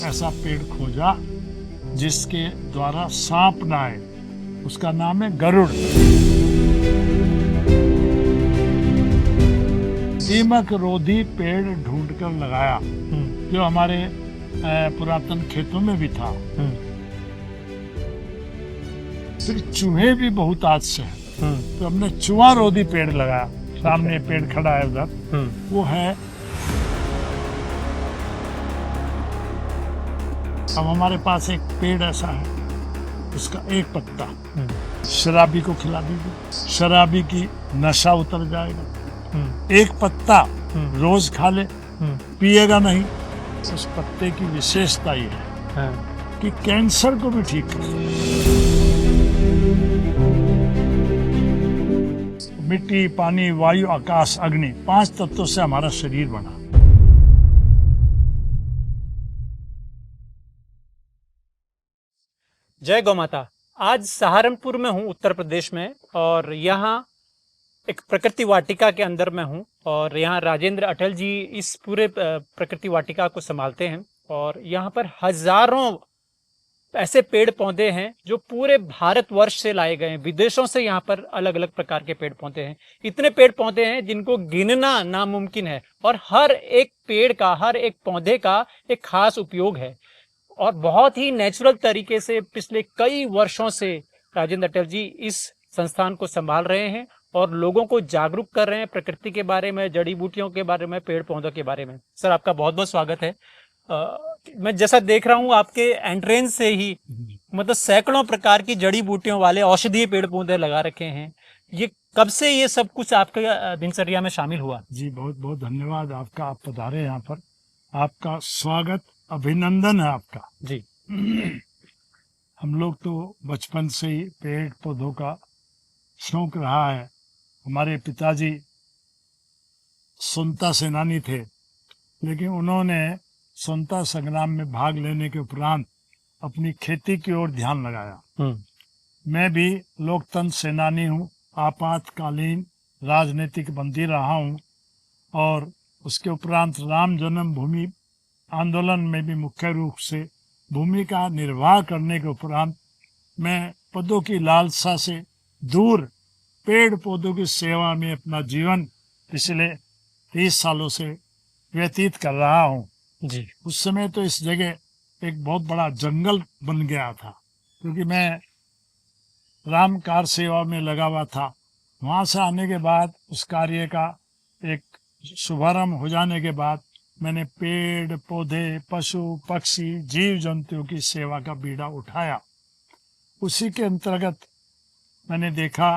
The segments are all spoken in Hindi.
ऐसा पेड़ खोजा जिसके द्वारा सांप ना आए, उसका नाम है गरुड़। दीमक रोधी पेड़ ढूंढकर लगाया, जो हमारे पुरातन खेतों में भी था। फिर चूहे भी बहुत आज से हैं, तो हमने चूहा रोधी पेड़ लगाया। सामने पेड़ खड़ा है उधर, वो है। अब हमारे पास एक पेड़ ऐसा है, उसका एक पत्ता शराबी को खिला दीजिए, शराबी की नशा उतर जाएगा। एक पत्ता रोज खा ले, पिएगा नहीं। उस पत्ते की विशेषता ये है कि कैंसर को भी ठीक कर। मिट्टी, पानी, वायु, आकाश, अग्नि, 5 तत्वों से हमारा शरीर बना। जय गौ माता। आज सहारनपुर में हूँ, उत्तर प्रदेश में, और यहाँ एक प्रकृति वाटिका के अंदर में हूँ। और यहाँ राजेंद्र अटल जी इस पूरे प्रकृति वाटिका को संभालते हैं। और यहाँ पर हजारों ऐसे पेड़ पौधे हैं जो पूरे भारतवर्ष से लाए गए हैं। विदेशों से यहाँ पर अलग अलग प्रकार के पेड़ पौधे हैं। इतने पेड़ पौधे हैं जिनको गिनना नामुमकिन है। और हर एक पेड़ का, हर एक पौधे का एक खास उपयोग है। और बहुत ही नेचुरल तरीके से पिछले कई वर्षों से राजेंद्र अटल जी इस संस्थान को संभाल रहे हैं और लोगों को जागरूक कर रहे हैं प्रकृति के बारे में, जड़ी बूटियों के बारे में, पेड़ पौधों के बारे में। सर, आपका बहुत बहुत स्वागत है। मैं जैसा देख रहा हूँ आपके एंट्रेंस से ही मतलब सैकड़ों प्रकार की जड़ी बूटियों वाले औषधीय पेड़ पौधे लगा रखे हैं। ये कब से ये सब कुछ आपके दिनचर्या में शामिल हुआ? जी बहुत बहुत धन्यवाद आपका, आप पधारे यहाँ पर। आपका स्वागत, अभिनंदन है आपका जी। हम लोग तो बचपन से ही पेड़ पौधों का शौक रहा है। हमारे पिताजी स्वतंत्रता सेनानी थे, लेकिन उन्होंने स्वतंत्रता संग्राम में भाग लेने के उपरांत अपनी खेती की ओर ध्यान लगाया। मैं भी लोकतंत्र सेनानी हूँ, आपातकालीन राजनीतिक बंदी रहा हूँ, और उसके उपरांत राम जन्मभूमि आंदोलन में भी मुख्य रूप से भूमिका निर्वाह करने के उपरांत मैं पदों की लालसा से दूर पेड़ पौधों की सेवा में अपना जीवन पिछले 30 सालों से व्यतीत कर रहा हूँ। जी। उस समय तो इस जगह एक बहुत बड़ा जंगल बन गया था, क्योंकि मैं राम कार सेवा में लगा हुआ था। वहाँ से आने के बाद उस कार्य का एक शुभारंभ हो जाने के बाद मैंने पेड़ पौधे, पशु पक्षी, जीव जंतुओं की सेवा का बीड़ा उठाया। उसी के अंतर्गत मैंने देखा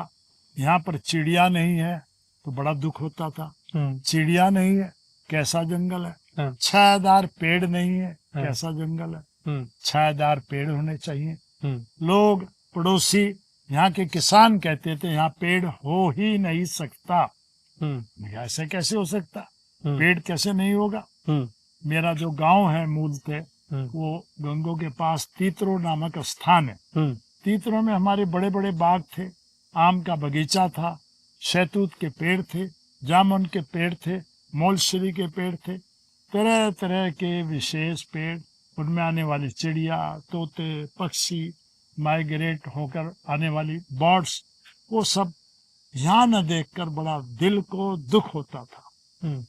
यहाँ पर चिड़िया नहीं है तो बड़ा दुख होता था। चिड़िया नहीं है, कैसा जंगल है। छायादार पेड़ नहीं है, कैसा जंगल है। छायादार पेड़ होने चाहिए। लोग पड़ोसी यहाँ के किसान कहते थे यहाँ पेड़ हो ही नहीं सकता। ऐसे कैसे हो सकता, पेड़ कैसे नहीं होगा। मेरा जो गांव है मूल थे, वो गंगों के पास तीतरो नामक स्थान है। तीतरो में हमारे बड़े बड़े बाग थे, आम का बगीचा था, शहतूत के पेड़ थे, जामुन के पेड़ थे, मौलश्री के पेड़ थे, तरह तरह के विशेष पेड़। उनमें आने वाली चिड़िया, तोते, पक्षी, माइग्रेट होकर आने वाली बर्ड्स, वो सब यहाँ न देखकर बड़ा दिल को दुख होता था।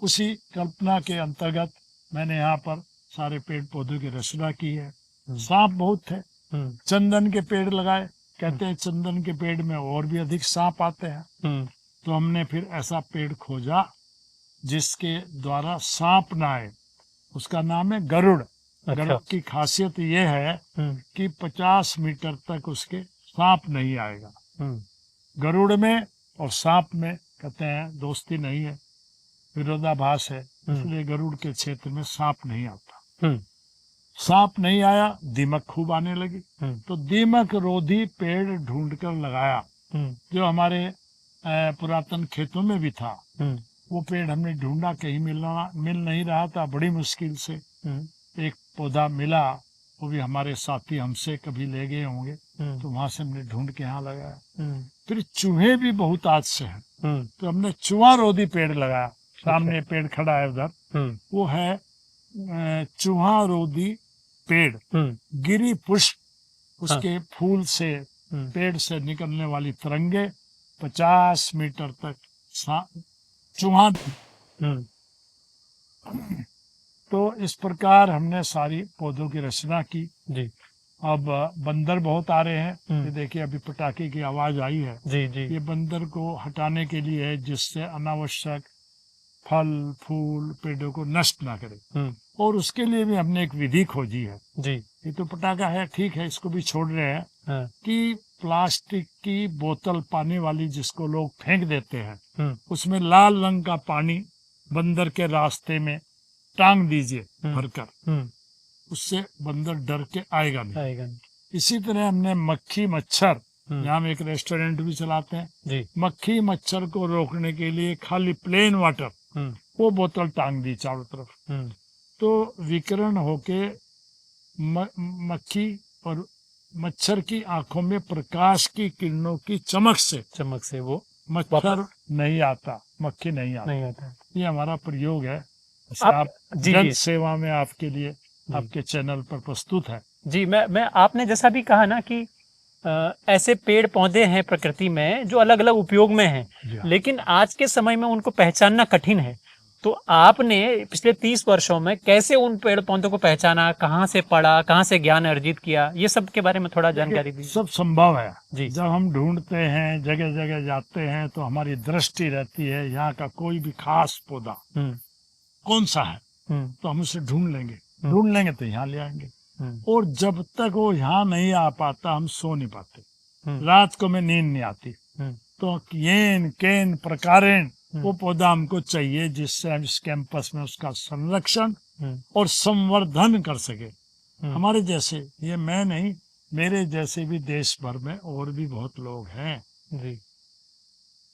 उसी कल्पना के अंतर्गत मैंने यहाँ पर सारे पेड़ पौधों की रचना की है। सांप बहुत थे, चंदन के पेड़ लगाए। कहते हैं चंदन के पेड़ में और भी अधिक सांप आते हैं। तो हमने फिर ऐसा पेड़ खोजा जिसके द्वारा सांप ना आए, उसका नाम है गरुड़। गरुड़ की खासियत ये है कि 50 मीटर तक उसके सांप नहीं आएगा। गरुड़ में और सांप में कहते हैं दोस्ती नहीं है, विरोधाभास है, इसलिए गरुड़ के क्षेत्र में सांप नहीं आता। सांप नहीं आया, दीमक खूब आने लगी। तो दीमक रोधी पेड़ ढूंढकर लगाया, जो हमारे पुरातन खेतों में भी था। वो पेड़ हमने ढूंढा, कहीं मिल नहीं रहा था। बड़ी मुश्किल से एक पौधा मिला, वो भी हमारे साथी हमसे कभी ले गए होंगे, तो वहां से हमने ढूंढ के यहाँ लगाया। फिर चूहे भी बहुत आज से हैं, तो हमने चूहा रोधी पेड़ लगाया। सामने पेड़ खड़ा है उधर, वो है चूहा रोधी पेड़, गिरी पुष्प, उसके फूल से, पेड़ से निकलने वाली तरंगे 50 मीटर तक चूहा। तो इस प्रकार हमने सारी पौधों की रचना की जी। अब बंदर बहुत आ रहे हैं। ये देखिए अभी पटाखे की आवाज आई है। जी जी। ये बंदर को हटाने के लिए है, जिससे अनावश्यक फल फूल पेड़ों को नष्ट ना करे। और उसके लिए भी हमने एक विधि खोजी है जी। ये तो पटाखा है, ठीक है, इसको भी छोड़ रहे हैं। हाँ। कि प्लास्टिक की बोतल पानी वाली जिसको लोग फेंक देते हैं, उसमें लाल रंग का पानी बंदर के रास्ते में टांग दीजिए भरकर, उससे बंदर डर के आएगा नहीं। इसी तरह हमने मक्खी मच्छर, यहाँ हम एक रेस्टोरेंट भी चलाते हैं जी। मक्खी मच्छर को रोकने के लिए खाली प्लेन वाटर, वो बोतल टांग दी चारों तरफ। तो विकिरण होके मक्खी और मच्छर की आंखों में प्रकाश की किरणों की चमक से वो मच्छर नहीं आता, मक्खी नहीं आता। ये हमारा प्रयोग है। आप जन सेवा में आपके लिए आपके चैनल पर प्रस्तुत है। जी, मैं आपने जैसा भी कहा ना कि ऐसे पेड़ पौधे हैं प्रकृति में जो अलग अलग उपयोग में हैं, लेकिन आज के समय में उनको पहचानना कठिन है। तो आपने पिछले 30 वर्षों में कैसे उन पेड़ पौधों को पहचाना, कहाँ से पढ़ा, कहाँ से ज्ञान अर्जित किया, ये सब के बारे में थोड़ा जानकारी दीजिए। सब संभव है जी। जब हम ढूंढते हैं, जगह जगह जाते हैं, तो हमारी दृष्टि रहती है यहाँ का कोई भी खास पौधा कौन सा है, तो हम उसे ढूंढ लेंगे तो यहाँ ले आएंगे। और जब तक वो यहाँ नहीं आ पाता हम सो नहीं पाते, रात को में नींद नहीं आती। तो येन केन प्रकारेण वो पौधा हमको चाहिए जिससे हम इस कैंपस में उसका संरक्षण और संवर्धन कर सके। हमारे जैसे, ये मैं नहीं, मेरे जैसे भी देश भर में और भी बहुत लोग हैं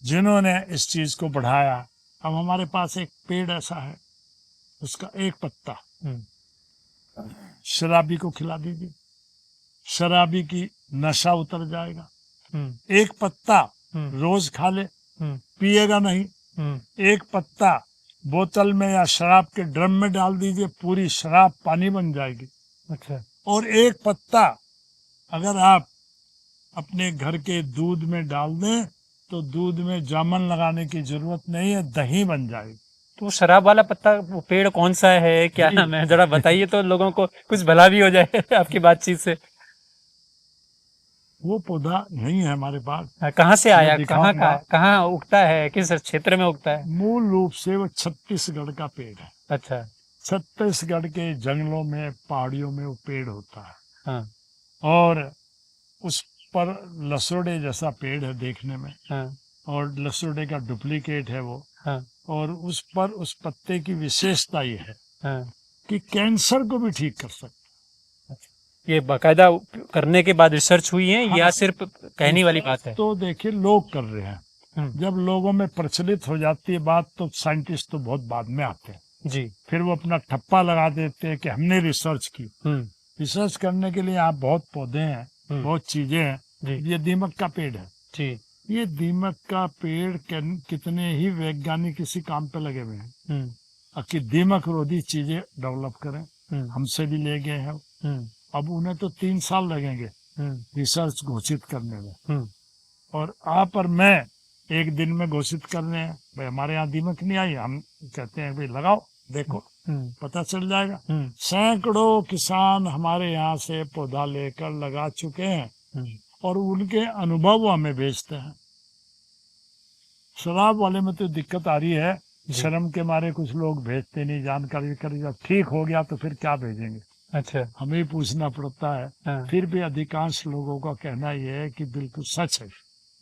जिन्होंने इस चीज को बढ़ाया। अब हमारे पास एक पेड़ ऐसा है, उसका एक पत्ता शराबी को खिला दीजिए, शराबी की नशा उतर जाएगा। एक पत्ता रोज खा ले, पिएगा नहीं। एक पत्ता बोतल में या शराब के ड्रम में डाल दीजिए, पूरी शराब पानी बन जाएगी। अच्छा। और एक पत्ता अगर आप अपने घर के दूध में डाल दें तो दूध में जामन लगाने की जरूरत नहीं है, दही बन जाएगी। तो शराब वाला पत्ता, वो पेड़ कौन सा है, क्या नाम है, जरा बताइए तो लोगों को कुछ भला भी हो जाए आपकी बातचीत से। वो पौधा नहीं है हमारे पास। कहाँ से आया, कहाँ उगता है, किस क्षेत्र में उगता है? मूल रूप से वो छत्तीसगढ़ का पेड़ है। अच्छा। छत्तीसगढ़ के जंगलों में, पहाड़ियों में वो पेड़ होता है। हाँ। और उस पर लसोड़े जैसा पेड़ है देखने में। हाँ। और लसोड़े का डुप्लीकेट है वो। हाँ। और उस पर उस पत्ते की विशेषता ये है कि कैंसर को भी ठीक कर सकता है। ये बाकायदा करने के बाद रिसर्च हुई है या सिर्फ कहने वाली बात है? तो देखिए लोग कर रहे हैं। जब लोगों में प्रचलित हो जाती है बात तो साइंटिस्ट तो बहुत बाद में आते हैं जी। फिर वो अपना ठप्पा लगा देते हैं कि हमने रिसर्च की। रिसर्च करने के लिए आप बहुत पौधे हैं, बहुत चीजें हैं। ये दीमक का पेड़ है जी। ये दीमक का पेड़ कितने ही वैज्ञानिक इसी काम पे लगे हुए हैं कि दीमक रोधी चीजें डेवलप करें। हमसे भी ले गए हैं। अब उन्हें तो 3 साल लगेंगे रिसर्च घोषित करने में, और आप और मैं एक दिन में घोषित कर रहे हैं। भाई हमारे यहाँ दीमक नहीं आई, हम कहते हैं भाई लगाओ देखो पता चल जाएगा। सैकड़ों किसान हमारे यहाँ से पौधा लेकर लगा चुके हैं और उनके अनुभव हमें भेजते हैं। शराब वाले में तो दिक्कत आ रही है, शर्म के मारे कुछ लोग भेजते नहीं, जानकारी कर, जब ठीक हो गया तो फिर क्या भेजेंगे। अच्छा। हमें पूछना पड़ता है। हाँ। फिर भी अधिकांश लोगों का कहना यह है कि बिल्कुल सच है।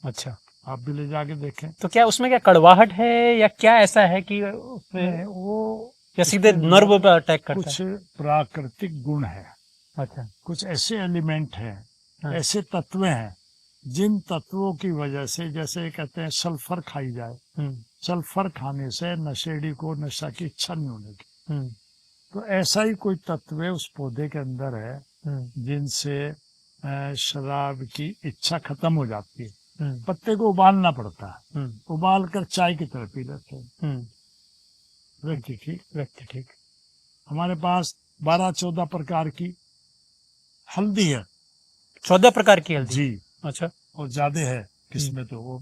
अच्छा, आप भी ले जाके देखें। तो क्या उसमें क्या कड़वाहट है या क्या ऐसा है कि उसमें वो या सीधे नर्व पर अटैक करता है? कुछ प्राकृतिक गुण है। अच्छा। कुछ ऐसे एलिमेंट हैं। हाँ। ऐसे तत्व हैं जिन तत्वों की वजह से, जैसे कहते हैं सल्फर खाई जाए, सल्फर खाने से नशेड़ी को नशा की इच्छा नहीं होने की। तो ऐसा ही कोई तत्व है उस पौधे के अंदर है जिनसे शराब की इच्छा खत्म हो जाती है। पत्ते को उबालना पड़ता है, उबाल कर चाय की तरह पी लेते हैं। व्यक्ति ठीक। हमारे पास 12-14 प्रकार की हल्दी है 14 प्रकार की हल्दी। जी, अच्छा, और ज्यादा है किस्में तो वो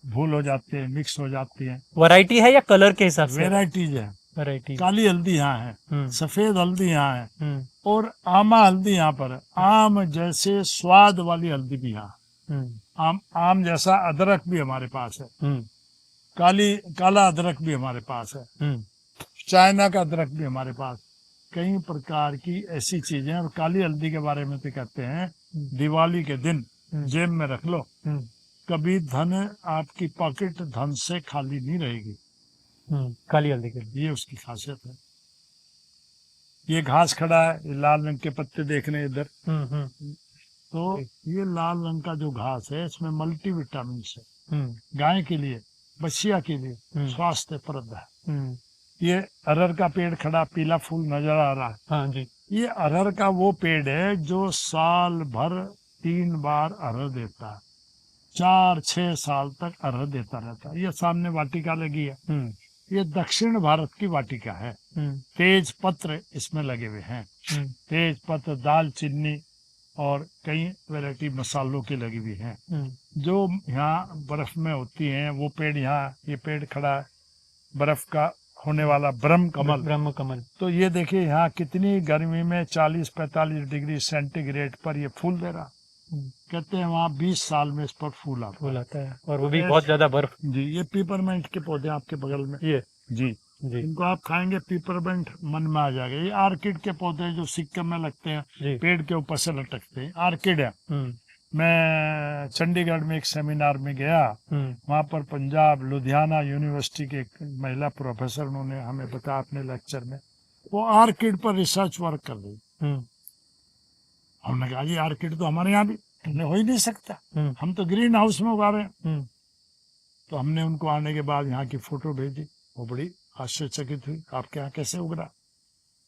भूल हो जाते हैं, मिक्स हो जाती हैं, वैरायटी है या कलर के हिसाब से? वेराइटीज है। वैरायटी। काली हल्दी यहाँ है, सफेद हल्दी यहाँ है, हम्म और आमा हल्दी यहाँ पर है। आम जैसे स्वाद वाली हल्दी भी यहाँ, हम्म आम जैसा अदरक भी हमारे पास है, हम्म काला अदरक भी हमारे पास है, हम्म चाइना का अदरक भी हमारे पास। कई प्रकार की ऐसी चीजें। और काली हल्दी के बारे में तो कहते हैं दिवाली के दिन जेब में रख लो, कभी धन आपकी पॉकेट धन से खाली नहीं रहेगी। काली हल्दी के लिए। ये उसकी खासियत है। ये घास खड़ा है, ये लाल रंग के पत्ते देख रहे हैं इधर, तो ये लाल रंग का जो घास है इसमें मल्टी विटामिन है, गाय के लिए, बछिया के लिए स्वास्थ्यप्रद है। ये अरहर का पेड़ खड़ा, पीला फूल नजर आ रहा है, हाँ जी। ये अरहर का वो पेड़ है जो साल भर 3 बार अरहर देता है, 4-6 साल तक अरहर देता रहता है। ये सामने वाटिका लगी है, ये दक्षिण भारत की वाटिका है। तेज पत्र इसमें लगे हुए हैं, तेज पत्र, दालचीनी और कई वैरायटी मसालों की लगी हुई हैं, जो यहाँ बर्फ में होती हैं। वो पेड़ यहाँ, ये पेड़ खड़ा है बर्फ का होने वाला ब्रह्म कमल। तो ये देखिए यहाँ कितनी गर्मी में 40-45 डिग्री सेंटीग्रेड पर ये फूल दे रहा। कहते हैं वहाँ 20 साल में इस पर फूल आता है, और वो भी बहुत ज्यादा बर्फ। जी, ये पीपरमेंट के पौधे आपके बगल में, ये जी, इनको आप खाएंगे पीपरमेंट मन में आ जाएगा। ये आर्किड के पौधे जो सिक्किम में लगते हैं, पेड़ के ऊपर से लटकते हैं, आर्किड है। मैं चंडीगढ़ में एक सेमिनार में गया, वहाँ पर पंजाब लुधियाना यूनिवर्सिटी के एक महिला प्रोफेसर, उन्होंने हमें बताया अपने लेक्चर में, वो आर्किड पर रिसर्च वर्क कर रही। हमने कहा जी आर्किड तो हमारे यहाँ भी हो ही नहीं सकता, हम तो ग्रीन हाउस में उगा रहे हैं। तो हमने उनको आने के बाद यहाँ की फोटो भेजी, वो बड़ी आश्चर्यचकित हुई, आपके यहाँ कैसे उग रहा?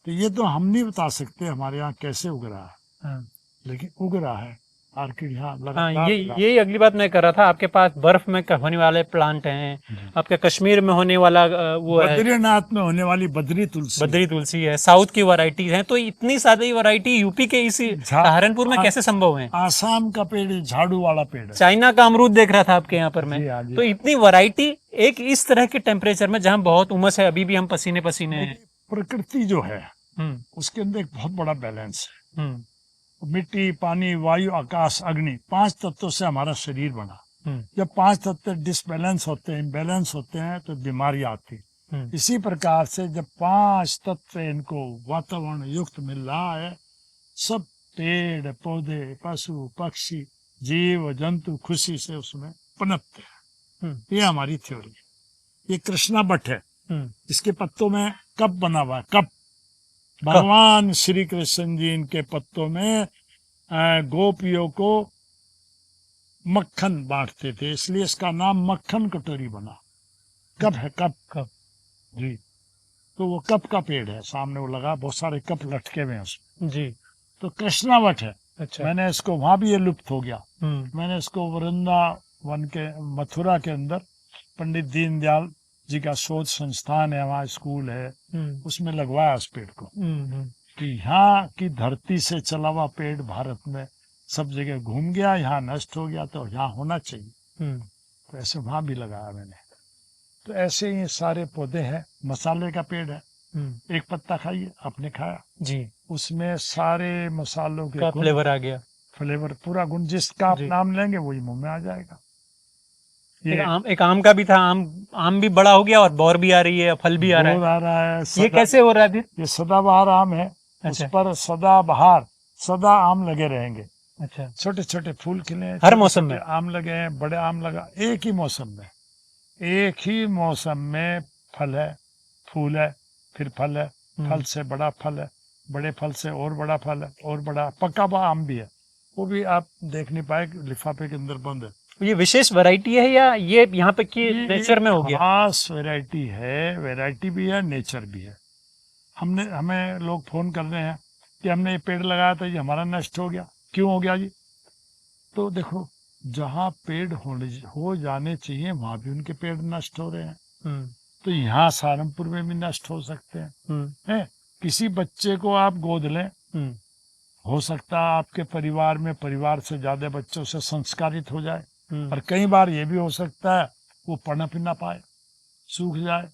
तो ये तो हम नहीं बता सकते हमारे यहाँ कैसे उग रहा है, लेकिन उग रहा है आर्किड यहाँ लगातार। ये अगली बात मैं कर रहा था, आपके पास बर्फ में होने वाले प्लांट हैं, आपके कश्मीर में होने वाला वो है, बद्रीनाथ में होने वाली बद्री तुलसी है, साउथ की वैरायटीज हैं। तो इतनी सारी वैरायटी यूपी के इसी सहारनपुर में कैसे संभव है? आसाम का पेड़, झाड़ू वाला पेड़ है, चाइना का अमरूद देख रहा था आपके यहाँ पर मैं। तो इतनी वैरायटी एक इस तरह के टेम्परेचर में जहाँ बहुत उमस है, अभी भी हम पसीने पसीने हैं। प्रकृति जो है उसके अंदर एक बहुत बड़ा बैलेंस है। मिट्टी, पानी, वायु, आकाश, अग्नि, 5 तत्वों से हमारा शरीर बना। जब 5 तत्व डिसबैलेंस होते हैं, इम्बैलेंस होते हैं, तो बीमारी आती। इसी प्रकार से जब 5 तत्व इनको वातावरण युक्त मिल रहा है, सब पेड़ पौधे, पशु पक्षी, जीव जंतु खुशी से उसमें पनपते हैं। ये हमारी थ्योरी है। ये कृष्णा बट है, इसके पत्तों में कप बना हुआ है, कप। भगवान श्री कृष्ण जी इनके पत्तों में गोपियों को मक्खन बांटते थे, इसलिए इसका नाम मक्खन कटोरी बना। कप है, कप जी। तो वो कप का पेड़ है, सामने वो लगा, बहुत सारे कप लटके हुए हैं उसमें जी। तो कृष्णावट है। अच्छा। मैंने इसको, वहां भी ये लुप्त हो गया, मैंने इसको वृंदावन के मथुरा के अंदर पंडित दीनदयाल जी का शोध संस्थान है, वहाँ स्कूल है, उसमें लगवाया उस पेड़ को। कि यहाँ की धरती से चला हुआ पेड़ भारत में सब जगह घूम गया, यहाँ नष्ट हो गया, तो यहाँ होना चाहिए। तो ऐसे वहां भी लगाया मैंने। तो ऐसे ही सारे पौधे हैं। मसाले का पेड़ है, एक पत्ता खाइए, आपने खाया जी, उसमें सारे मसालों के फ्लेवर आ गया, फ्लेवर पूरा गुण, जिसका आप नाम लेंगे वही मुंह में आ जाएगा। एक आम का भी था, आम भी बड़ा हो गया और बौर भी आ रही है, फल भी आ रहा है। ये कैसे हो रहा है? ये सदाबहार आम है। अच्छा। उस पर सदाबहार, सदा आम लगे रहेंगे। अच्छा। छोटे छोटे फूल खिले, हर मौसम में आम लगे हैं, बड़े आम लगा, एक ही मौसम में, एक ही मौसम में फल है, फूल है, फिर फल है, फल से बड़ा फल है, बड़े फल से और बड़ा फल है, और बड़ा पका हुआ आम भी है, वो भी आप देख नहीं पाए, लिफाफे के अंदर बंद है। ये विशेष वैरायटी है या ये यहाँ पे की नेचर में हो गया? खास वैरायटी है, वैरायटी भी है, नेचर भी है। हमें लोग फोन कर रहे हैं कि हमने ये पेड़ लगाया था, ये हमारा नष्ट हो गया। क्यों हो गया जी? तो देखो, जहाँ पेड़ हो जाने चाहिए वहां भी उनके पेड़ नष्ट हो रहे हैं। तो यहाँ सहारनपुर में भी नष्ट हो सकते हैं। किसी बच्चे को आप गोद लें, हम्म, हो सकता है आपके परिवार से ज्यादा बच्चों से संस्कारित हो जाए, हम्म, और कई बार ये भी हो सकता है वो पढ़ना भी ना पाए, सूख जाए।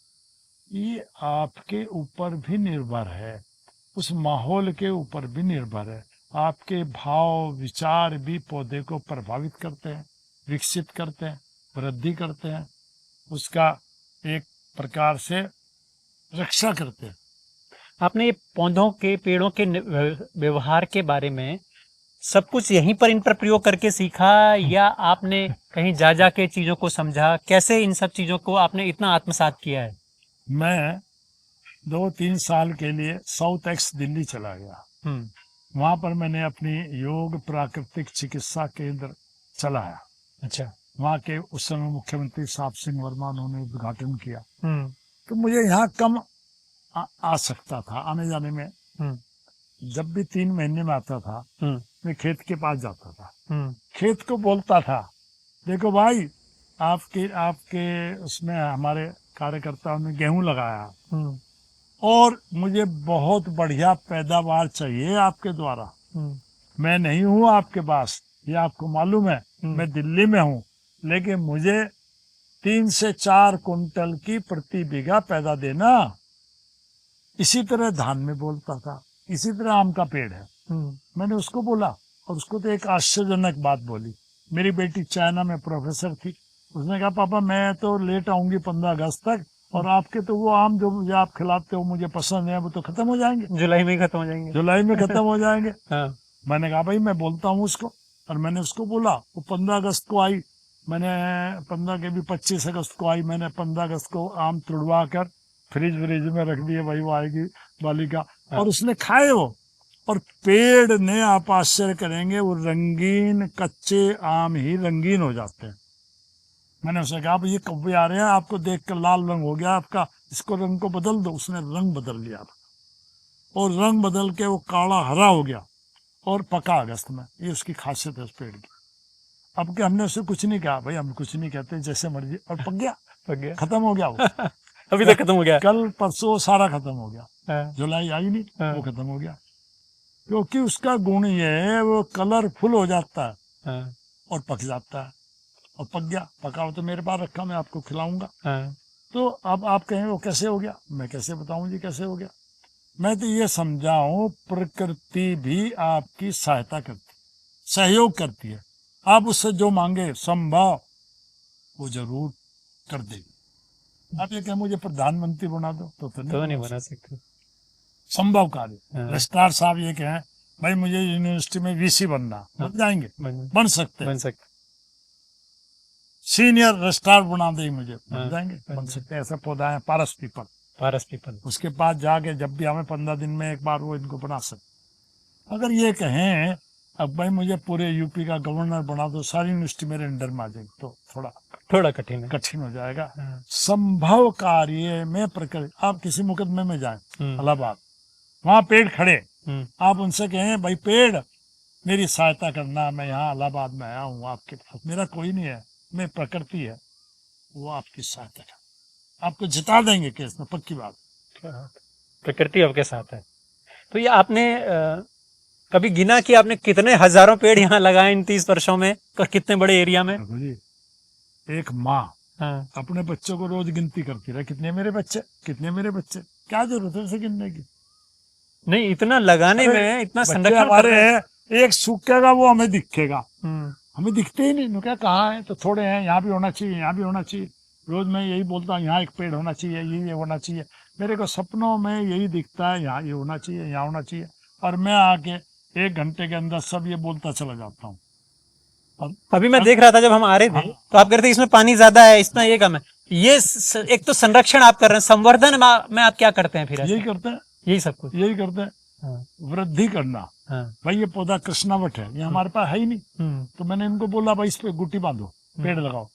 ये आपके ऊपर भी निर्भर है, उस माहौल के ऊपर भी निर्भर है। आपके भाव विचार भी पौधे को प्रभावित करते हैं, विकसित करते हैं, वृद्धि करते हैं, उसका एक प्रकार से रक्षा करते हैं। आपने ये पौधों के पेड़ों के व्यवहार के बारे में सब कुछ यहीं पर इन पर प्रयोग करके सीखा, या आपने कहीं जा जा के चीजों को समझा? कैसे इन सब चीजों को आपने इतना आत्मसात किया है? मैं 2-3 साल के लिए साउथ एक्स दिल्ली चला गया। हम्म, वहां पर मैंने अपनी योग प्राकृतिक चिकित्सा केंद्र चलाया। अच्छा। वहाँ के उस समय मुख्यमंत्री साहब सिंह वर्मा उन्होंने उद्घाटन किया। हम्म, तो मुझे यहाँ कम आ सकता था, आने जाने में। हम्म, जब भी 3 महीने में आता था, हम्म, मैं खेत के पास जाता था, हम्म, खेत को बोलता था, देखो भाई, आपके आपके उसमें हमारे कार्यकर्ताओं ने गेहूं लगाया हम्म, और मुझे बहुत बढ़िया पैदावार चाहिए आपके द्वारा। हम्म, मैं नहीं हूँ आपके पास, ये आपको मालूम है, मैं दिल्ली में हूँ, लेकिन मुझे 3 से 4 कुंटल की प्रति बीघा पैदा देना। इसी तरह धान में बोलता था, इसी तरह आम का पेड़ है। मैंने उसको बोला, और उसको तो एक आश्चर्यजनक बात बोली। मेरी बेटी चाइना में प्रोफेसर थी, उसने कहा पापा मैं तो लेट आऊंगी 15 अगस्त तक, और आपके तो वो आम जो मुझे आप खिलाते हो मुझे पसंद है, वो तो खत्म हो जाएंगे, जुलाई में ही खत्म हो जाएंगे। जुलाई में खत्म हो जाएंगे। हाँ, मैंने कहा भाई मैं बोलता हूँ उसको, और मैंने उसको बोला। वो 15 अगस्त को आई, मैंने 15 के भी 25 अगस्त को आई, मैंने 15 अगस्त को आम तुड़वा कर फ्रिज में रख दिए, भाई वो आएगी बालिका, और उसने खाए वो। और पेड़ ने, आप आश्चर्य करेंगे, वो रंगीन कच्चे आम ही रंगीन हो जाते हैं। मैंने उसे कहा भाई ये कब्बे आ रहे हैं, आपको देखकर लाल रंग हो गया आपका, इसको रंग को बदल दो। उसने रंग बदल लिया, और रंग बदल के वो काला हरा हो गया, और पका अगस्त में। ये उसकी खासियत है उस पेड़ की। अब क्या, हमने उसे कुछ नहीं कहा, भाई हम कुछ नहीं कहते, जैसे मर्जी, और पक गया, पक गया। खत्म हो गया वो। अभी तक खत्म हो गया। कल परसों सारा खत्म हो गया, हाँ, जुलाई आई नहीं, हाँ, वो खत्म हो गया। क्योंकि उसका गुण ये है, वो कलरफुल हो जाता है हाँ, और पक जाता है। और पक गया, पका हो तो मेरे पास रखा, मैं आपको खिलाऊंगा। हाँ, तो अब आप कहें वो कैसे हो गया, मैं कैसे बताऊं जी कैसे हो गया। मैं तो ये समझाऊं, प्रकृति भी आपकी सहायता करती, सहयोग करती है। आप उससे जो मांगे संभव वो जरूर कर देगी। आप ये कहें मुझे प्रधानमंत्री बना दो, तो नहीं बना सकते। संभव कार्य। हाँ, रजिस्ट्रार साहब ये कहें भाई मुझे यूनिवर्सिटी में वीसी बनना, बन जाएंगे, बन सकते हैं। बन सकते। सीनियर रजिस्ट्रार बना दे मुझे, बन हाँ, जाएंगे, बन सकते हैं। ऐसा पौधा है पारस पीपल, पारस पीपल। उसके पास जाके जब भी हमें 15 दिन में एक बार वो इनको बना सकते। अगर ये कहें अब भाई मुझे पूरे यूपी का गवर्नर बना दो, सारी यूनिवर्सिटी मेरे अंडर में आ जाएगी, तो थोड़ा कठिन है। कठिन हो जाएगा। हाँ, संभव कार्य में प्रकृति। आप किसी मुकदमे में जाएं हम्म, इलाहाबाद, वहां पेड़ खड़े, हम्म, आप उनसे कहें भाई पेड़ मेरी सहायता करना, मैं यहाँ इलाहाबाद में आया हूँ आपके पास, मेरा कोई नहीं है, मैं प्रकृति है, वो आपकी सहायता कर, आपको जिता देंगे केस में, पक्की बात। प्रकृति आपके साथ है। तो ये आपने कभी गिना कि आपने कितने हजारों पेड़ यहाँ लगाए इन 30 वर्षों में, और कितने बड़े एरिया में? देखो जी, एक माँ हाँ, अपने बच्चों को रोज गिनती करती रहे, कितने मेरे बच्चे, कितने मेरे बच्चे, क्या जरूरत है उसे गिनने की। नहीं इतना लगाने अरे में, इतना बच्चे संरक्षण कर हमारे रहे हैं। हैं, एक सूखेगा वो हमें दिखेगा, हम्म, हमें दिखते ही नहीं। क्या कहाँ है, तो थोड़े हैं, यहाँ भी होना चाहिए, यहाँ भी होना चाहिए। रोज मैं यही बोलता हूँ, यहाँ एक पेड़ होना चाहिए, ये होना चाहिए। मेरे को सपनों में यही दिखता है, यहाँ ये होना चाहिए, यहाँ होना चाहिए, और मैं आके 1 घंटे के अंदर सब ये बोलता चला जाता हूँ। अभी मैं देख रहा था जब हम आ रहे थे, हाँ, तो आप कह रहे थे इसमें पानी ज्यादा है, इसमें ये कम है। ये एक तो संरक्षण आप कर रहे हैं, संवर्धन में आप क्या करते हैं फिर ऐसे? यही करते हैं, यही सब कुछ। यही करते हैं, हाँ, वृद्धि करना। हाँ, भाई ये पौधा कृष्णावट है, ये हमारे पास है ही नहीं, तो मैंने इनको बोला भाई इस पे गुट्टी बांधो, पेड़ लगाओ।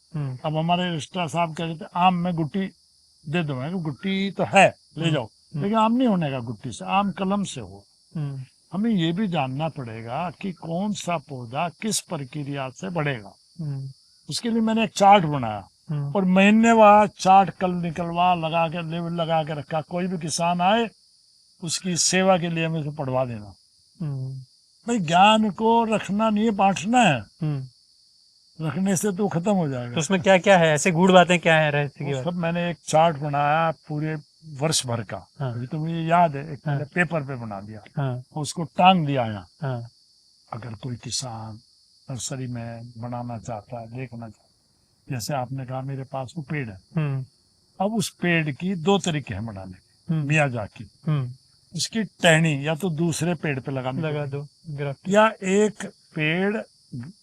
अब हमारे रजिस्ट्रार साहब कह रहे थे आम में गुट्टी दे दो, मैं गुट्टी तो है ले जाओ, लेकिन आम नहीं होने का गुट्टी से, आम कलम से हो। हमें ये भी जानना पड़ेगा कि कौन सा पौधा किस प्रक्रिया से बढ़ेगा। उसके लिए मैंने एक चार्ट बनाया, और महीनेवार चार्ट कल निकलवा लगा के लेवल लगा के रखा। कोई भी किसान आए उसकी सेवा के लिए हमें से पढ़वा देना। हम्म, भाई ज्ञान को रखना नहीं है, बांटना है। हम्म। रखने से तो खत्म हो तो जाएगा। उसमें क्या क्या है, ऐसे गूढ़ बातें क्या है रहस्य की वो बात? सब मैंने एक चार्ट बनाया पूरे वर्ष भर का। हाँ, अभी तो मुझे याद है, एक हाँ, मैंने पेपर पे बना दिया, हाँ, उसको टांग दिया यहाँ। हाँ, अगर कोई किसान नर्सरी में बनाना चाहता है, देखना चाहता है, जैसे आपने कहा मेरे पास वो पेड़ है, हम्म, अब उस पेड़ की दो तरीके हैं बनाने के। हम्म, मियाजाकी, हम्म, उसकी टहनी या तो दूसरे पेड़ पे लगानी लगा पड़ेगी, दो ग्राफ्टिंग। या एक पेड़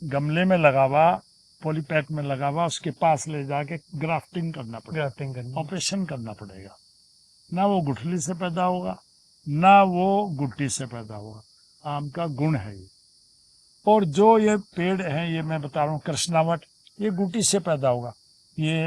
गमले में लगा हुआ, पॉलीपैक में लगा हुआ, उसके पास ले जाके ग्राफ्टिंग करना पड़ेगा, ग्राफ्टिंग करना। ऑपरेशन करना पड़ेगा। ना वो गुठली से पैदा होगा, ना वो गुट्टी से पैदा होगा। आम का गुण है ये। और जो ये पेड़ है, ये मैं बता रहा हूँ कृष्णावट, ये गुटी से पैदा होगा। ये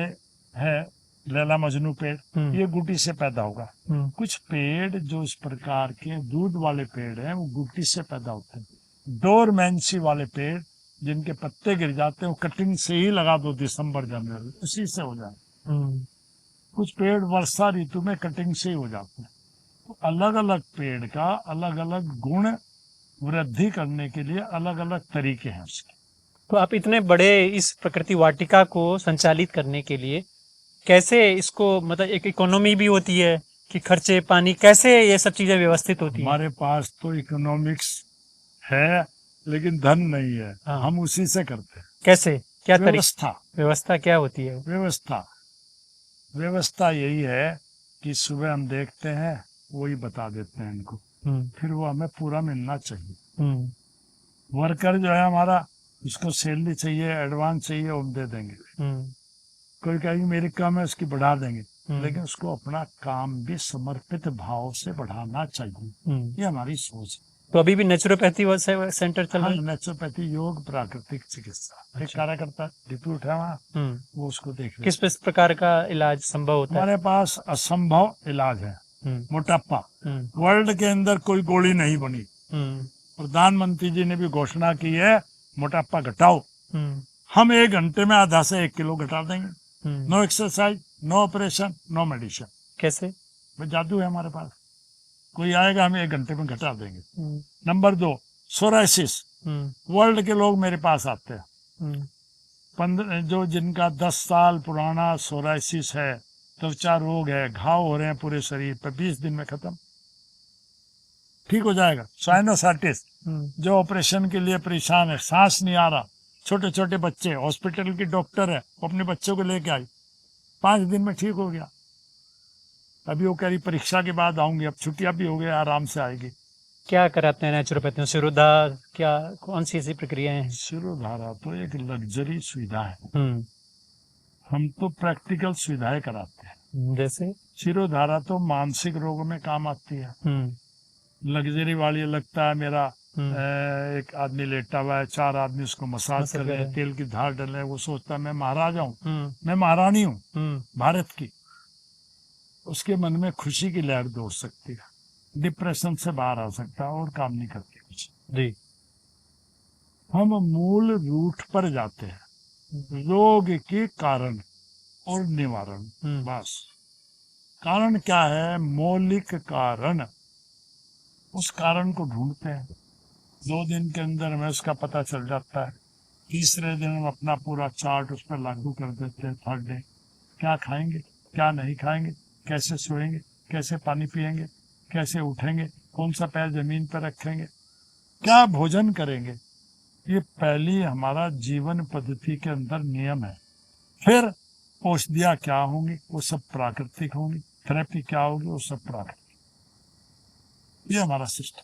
है लैला मजनू पेड़, हम्म, ये गुटी से पैदा होगा। हम्म, कुछ पेड़ जो इस प्रकार के दूध वाले पेड़ हैं, वो गुटी से पैदा होते हैं। डोरमेंसी वाले पेड़ जिनके पत्ते गिर जाते हैं, वो कटिंग से ही लगा दो दिसंबर जनवरी, उसी से हो जाए। हम्म। कुछ पेड़ वर्षा ऋतु में कटिंग से ही हो जाते हैं। तो अलग अलग पेड़ का अलग अलग गुण वृद्धि करने के लिए अलग अलग तरीके हैं उसके। तो आप इतने बड़े इस प्रकृति वाटिका को संचालित करने के लिए कैसे इसको, मतलब एक इकोनॉमी भी होती है कि खर्चे पानी, कैसे ये सब चीजें व्यवस्थित होती हैं? हमारे पास तो इकोनॉमिक्स है, लेकिन धन नहीं है। हाँ। हम उसी से करते हैं। कैसे, क्या तरीका, व्यवस्था, व्यवस्था क्या होती है? व्यवस्था, व्यवस्था यही है कि सुबह हम देखते हैं, वही बता देते हैं इनको, हम्म, फिर वो हमें पूरा मिलना चाहिए। हम्म, वर्कर जो है हमारा, उसको सैलरी चाहिए, एडवांस चाहिए, वो हम दे देंगे। हम्म, कोई कहेगी मेरी कम है, उसकी बढ़ा देंगे, हम्म, लेकिन उसको अपना काम भी समर्पित भाव से बढ़ाना चाहिए। हम्म। ये हमारी सोच है। तो अभी भी नेचुरोपैथी सेंटर चल रहा हाँ, है? नेचुरोपैथी, योग, प्राकृतिक चिकित्सा, एक अच्छा। कार्यकर्ता डिप्यूट है वहाँ, हम्म। वो उसको देख रहे हैं। किस प्रकार का इलाज संभव होता है? हमारे पास असंभव इलाज है। हम्म, मोटापा, हम्म, वर्ल्ड के अंदर कोई गोली नहीं बनी। हम्म, प्रधानमंत्री जी ने भी घोषणा की है, मोटापा घटाओ। हम्म, हम 1 घंटे में आधा से 1 किलो घटा देंगे। Hmm. No exercise, no operation, no medicine. कैसे? भाई जादू है हमारे पास। कोई आएगा, हम 1 घंटे में घटा देंगे। हम्म, नंबर 2, सोराइसिस। हम्म, वर्ल्ड के लोग मेरे पास आते हैं। हम्म, 15 जो जिनका 10 साल पुराना सोराइसिस है, त्वचा रोग है, घाव हो रहे हैं पूरे शरीर पर, 20 दिन में खत्म, ठीक हो जाएगा। साइनोसाइटिस, हम्म। जो ऑपरेशन के लिए परेशान है, सांस नहीं आ रहा, छोटे छोटे बच्चे, हॉस्पिटल की डॉक्टर है, वो अपने बच्चों को लेके आई, 5 दिन में ठीक हो गया। अभी वो कह रही परीक्षा के बाद आऊंगी, अब छुट्टियां भी हो गई, आराम से आएगी। क्या कराते हैं नेचुरोपैथी में? सिरोधा, क्या कौन सी ऐसी प्रक्रियाएं हैं? शिरोधारा तो एक लग्जरी सुविधा है, हम्म, हम तो प्रैक्टिकल सुविधाएं कराते हैं। जैसे? शिरोधारा तो मानसिक रोगों में काम आती है। हम्म, लग्जरी वाली लगता है मेरा, हम्म। एक आदमी लेटा हुआ है, 4 आदमी उसको मसाज मसाज कर रहे हैं, कर तेल की धार डल रहे हैं, वो सोचता है मैं महाराजा हूँ, हम्म, मैं महारानी हूँ हम्म, भारत की। उसके मन में खुशी की लहर दौड़ सकती है, डिप्रेशन से बाहर आ सकता है, और काम नहीं करती कुछ। जी। हम मूल रूट पर जाते हैं, रोग के कारण और निवारण। हम्म, बस कारण क्या है, मौलिक कारण, उस कारण को ढूंढते हैं। 2 दिन के अंदर हमें उसका पता चल जाता है। तीसरे दिन हम अपना पूरा चार्ट उस पर लागू कर देते हैं। 3rd डे क्या खाएंगे, क्या नहीं खाएंगे, कैसे सोएंगे, कैसे पानी पिएंगे, कैसे उठेंगे, कौन सा पैर जमीन पर रखेंगे, क्या भोजन करेंगे। ये पहली हमारा जीवन पद्धति के अंदर नियम है। फिर औषधियाँ क्या होंगी, वो सब प्राकृतिक होंगी। थेरेपी क्या होगी, वो सब प्राकृतिक। ये हमारा सिस्टम।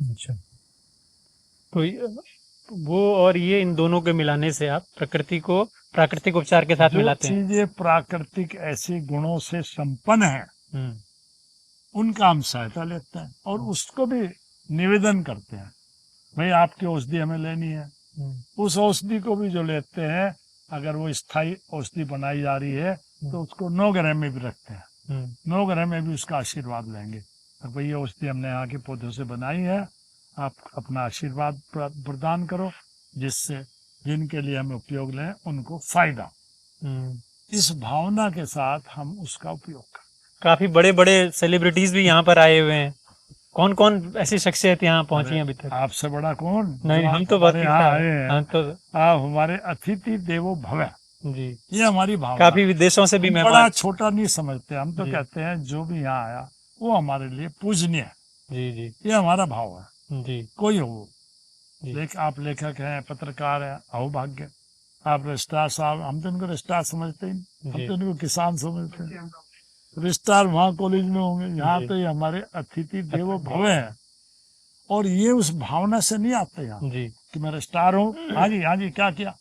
अच्छा। तो वो और ये, इन दोनों के मिलाने से आप प्रकृति को प्राकृतिक उपचार के साथ जो मिलाते हैं? चीजें प्राकृतिक ऐसे गुणों से संपन्न है, हम्म, उनका हम सहायता लेते हैं और उसको भी निवेदन करते हैं, भाई आपकी औषधि हमें लेनी है। हम्म, उस औषधि को भी जो लेते हैं, अगर वो स्थायी औषधि बनाई जा रही है, तो उसको 9 ग्रह में भी रखते हैं। हम्म, 9 ग्रह में भी उसका आशीर्वाद लेंगे, तो भाई ये औषधि हमने यहाँ के पौधों से बनाई है, आप अपना आशीर्वाद प्रदान करो, जिससे जिनके लिए हमें उपयोग लें उनको फायदा। हम्म। इस भावना के साथ हम उसका उपयोग करते काफी बड़े बड़े सेलिब्रिटीज भी यहाँ पर आए हुए हैं। कौन कौन ऐसी शख्सियत यहाँ पहुंची है अभी तक? आपसे बड़ा कौन? नहीं, जो हम तो हमारे बाकी यहाँ साहब, आए हैं, हम तो आप हमारे अतिथि देवो भव, जी ये हमारी भावना। काफी विदेशों से भी हम मेहमान। बड़ा छोटा नहीं समझते, हम तो जी। कहते हैं जो भी यहाँ आया वो हमारे लिए पूजनीय है, जी जी ये हमारा भाव है। जी कोई हो, जी। आप लेखक हैं, पत्रकार हैं, अहोभाग्य, आप रजिस्ट्रार साहब, हम तो इनको रजिस्ट्रार समझते ही नहीं, हम जी। तो इनको किसान समझते हैं। रजिस्ट्रार वहाँ कॉलेज में होंगे, यहाँ जी। तो ये हमारे अतिथि देवो भव है। और ये उस भावना से नहीं आते यहाँ जी कि मैं रजिस्ट्रार हूँ, हाँ जी क्या किया,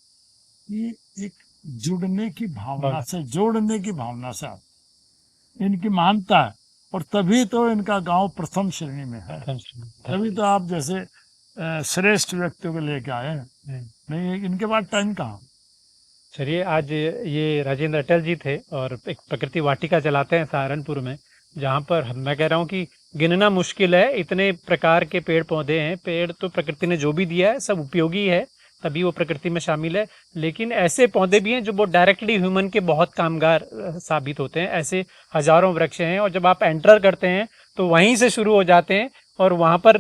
ये एक जुड़ने की भावना से, जोड़ने की भावना से आते, इनकी मानता है। और तभी तो इनका गांव प्रथम श्रेणी में है, तभी तो आप जैसे श्रेष्ठ व्यक्तियों को लेके आए हैं। नहीं, इनके बाद टाइम कहाँ। चलिए, आज ये राजेंद्र अटल जी थे और एक प्रकृति वाटिका चलाते हैं सहारनपुर में, जहाँ पर मैं कह रहा हूँ कि गिनना मुश्किल है, इतने प्रकार के पेड़ पौधे हैं। पेड़ तो प्रकृति ने जो भी दिया है सब उपयोगी है, तभी वो प्रकृति में शामिल है। लेकिन ऐसे पौधे भी हैं जो बहुत डायरेक्टली ह्यूमन के बहुत कामगार साबित होते हैं। ऐसे हजारों वृक्ष हैं, और जब आप एंटर करते हैं तो वहीं से शुरू हो जाते हैं। और वहाँ पर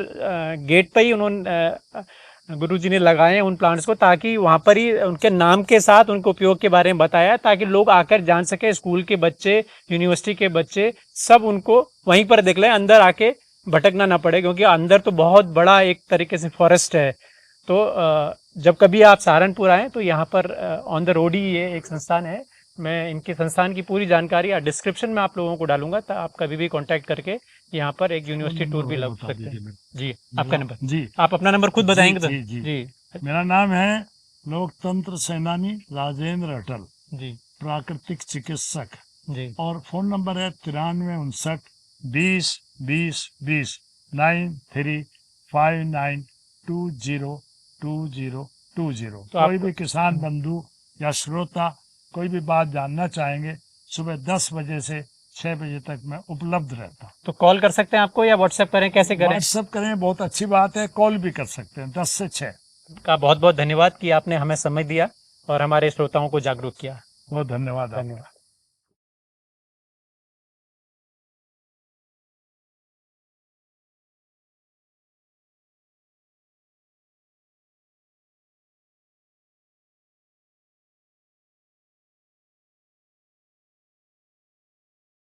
गेट पर ही उन्होंने गुरुजी ने लगाए हैं उन प्लांट्स को, ताकि वहाँ पर ही उनके नाम के साथ उनके उपयोग के बारे में बताया, ताकि लोग आकर जान सके। स्कूल के बच्चे, यूनिवर्सिटी के बच्चे सब उनको वहीं पर देख लें, अंदर आके भटकना ना पड़े, क्योंकि अंदर तो बहुत बड़ा एक तरीके से फॉरेस्ट है। तो जब कभी आप सहारनपुर आएँ तो यहाँ पर ऑन द रोड ही ये एक संस्थान है। मैं इनके संस्थान की पूरी जानकारी डिस्क्रिप्शन में आप लोगों को डालूंगा, तो आप कभी भी कांटेक्ट करके यहाँ पर एक यूनिवर्सिटी टूर भी लग सकते हैं। जी, आपका नंबर जी, आप अपना नंबर खुद बताएंगे तो? जी। जी मेरा नाम है लोकतंत्र सेनानी राजेंद्र अटल, जी प्राकृतिक चिकित्सक, जी। और फोन नंबर है 9359 20 20 20 9359202020। कोई भी किसान बंधु या श्रोता कोई भी बात जानना चाहेंगे, सुबह 10 बजे से 6 बजे तक मैं उपलब्ध रहता हूँ। तो कॉल कर सकते हैं आपको, या व्हाट्सएप करें, कैसे करें? व्हाट्सएप करें, बहुत अच्छी बात है, कॉल भी कर सकते हैं 10 से 6। का बहुत बहुत धन्यवाद कि आपने हमें समय दिया और हमारे श्रोताओं को जागरूक किया। बहुत धन्यवाद। धन्यवाद।